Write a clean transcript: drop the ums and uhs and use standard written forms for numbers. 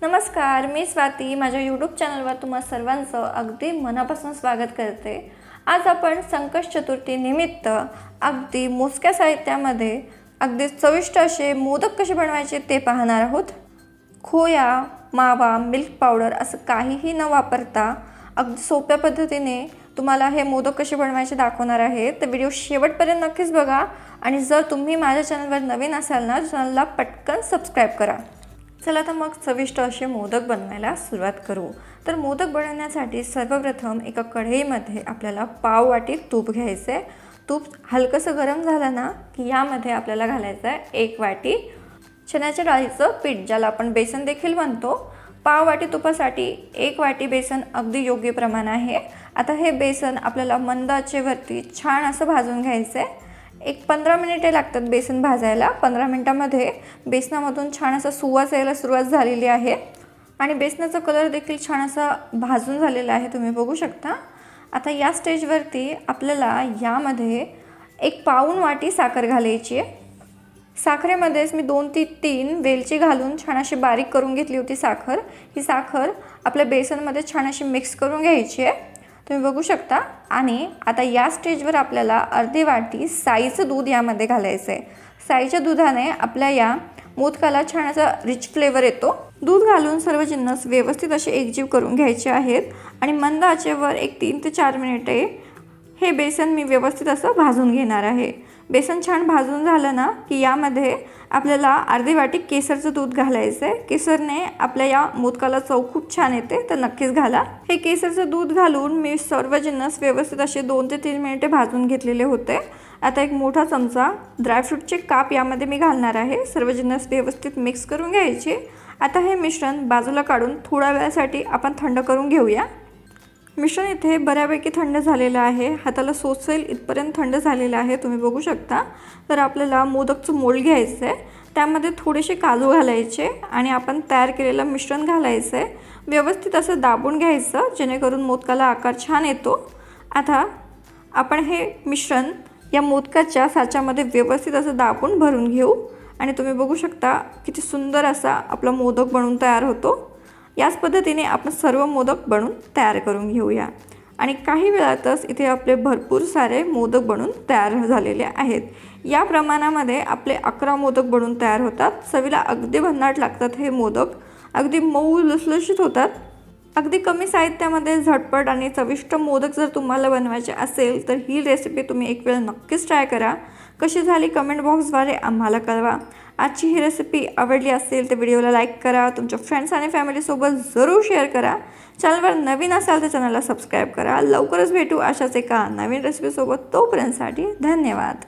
नमस्कार, मी स्वाती माझ्या यूट्यूब चॅनलवर तुम्हा सर्वांचं अगदी मनापासून स्वागत करते। आज आपण संकष्ट चतुर्थी निमित्त अगदी मोजक्या साहित्यामध्ये अगदी चविष्ट असे मोदक कसे बनवायचे ते पाहणार आहोत। खोया, मावा, मिल्क पावडर असं काहीही न वापरता अगदी सोप्या पद्धतीने तुम्हाला हे मोदक कसे बनवायचे दाखवणार आहे। तर व्हिडिओ शेवटपर्यंत नक्कीच बघा आणि जर तुम्ही माझ्या चॅनलवर नवीन असाल ना चॅनलला पटकन सबस्क्राइब करा। चला तर मग चविष्ट असे मोदक बनवायला सुरुवात करू। तर मोदक बनवण्यासाठी सर्वप्रथम एका कढईमध्ये आपल्याला पाव वाटी तूप घ्यायचे। तूप हलकसं गरम झालं ना की यामध्ये आपल्याला घालायचं आहे 1 वाटी चण्याच्या डाळीचं पीठ, ज्याला आपण बेसन देखील म्हणतो। पाव वाटी तुपासाठी 1 वाटी बेसन अगदी योग्य प्रमाण आहे। आता हे बेसन आपल्याला मंद आचेवरती छान असं भाजून घ्यायचं आहे। एक 15 मिनिटे लागतात बेसन भाजायला। 15 मिनिटांमध्ये बेसनामधून छान असा सुवास यायला सुरुवात झालेली आहे आणि बेसनाचा कलर देखील छान असा भाजून झालेला आहे, तुम्ही बघू शकता। आता या स्टेजवरती आपल्याला यामध्ये 1 पाऊण वाटी साखर घालायची आहे। साखरेमध्येच मी 2 ते 3 वेलची घालून छान अशी बारीक करून घेतली होती साखर। ही साखर आपल्या बेसनमध्ये छान अशी मिक्स करून घ्यायची आहे, तुम्ही बघू शकता। आणि आता या स्टेजवर आपल्याला अर्धी वाटी साईचं दूध यामध्ये घालायचं आहे। साईच्या दुधाने आपल्या या मोदकाला छान असा रिच फ्लेवर येतो। दूध घालून सर्व जिन्नस व्यवस्थित असे एकजीव करून घ्यायचे आहेत आणि मंद आचेवर एक 3 ते 4 मिनिटे हे बेसन मी व्यवस्थित असं भाजून घेणार आहे। बेसन छान भाजून झालं ना की यामध्ये आपल्याला अर्धी वाटी केसरचं दूध घालायचं आहे। केसरने आपल्या या मोदकाला चव खूप छान येते, तर नक्कीच घाला। हे केसरचं दूध घालून मी सर्व जिन्नस व्यवस्थित असे 2 ते 3 मिनिटे भाजून घेतलेले होते। आता एक मोठा चमचा ड्रायफ्रूटचे काप यामध्ये मी घालणार आहे। सर्व जिन्नस व्यवस्थित मिक्स करून घ्यायचे। आता हे मिश्रण बाजूला काढून थोड्या वेळासाठी आपण थंड करून घेऊया। मिश्रण इथे बऱ्यापैकी थंड झालेलं आहे, हाताला सोसेल इथपर्यंत थंड झालेलं आहे, तुम्ही बघू शकता। तर आपल्याला मोदकचं मोल्ड घ्यायचं आहे, त्यामध्ये थोडेसे काजू घालायचे आणि आपण तयार केलेलं मिश्रण घालायचं आहे। व्यवस्थित असं दाबून घ्यायचं जेणेकरून मोदकाला आकार छान येतो। आता आपण हे मिश्रण या मोदकाच्या साच्यामध्ये व्यवस्थित असं दाबून भरून घेऊ आणि तुम्ही बघू शकता किती सुंदर असा आपला मोदक बनून तयार होतो। याच पद्धतीने आपण सर्व मोदक बनवून तयार करून घेऊया आणि काही वेळातच इथे आपले भरपूर सारे मोदक बनवून तयार झालेले आहेत। या प्रमाणामध्ये आपले 11 मोदक बनवून तयार होतात। चवीला अगदी भन्नाट लागतात हे मोदक, अगदी मऊ लुसलुशीत होतात। अगदी कमी साहित्यामध्ये झटपट आणि चविष्ट मोदक जर तुम्हाला बनवायचे असेल तर ही रेसिपी तुम्ही एक वेळ नक्कीच ट्राय करा। कशी झाली कमेंट बॉक्सद्वारे आम्हाला कळवा। आजची ही रेसिपी आवडली असेल तर व्हिडिओला लाईक करा, तुमच्या फ्रेंड्स आणि फॅमिलीसोबत जरूर शेअर करा। चॅनलवर नवीन असाल तर चॅनलला सबस्क्राइब करा। लवकरच भेटू अशाच एका नवीन रेसिपीसोबत, तोपर्यंतसाठी धन्यवाद।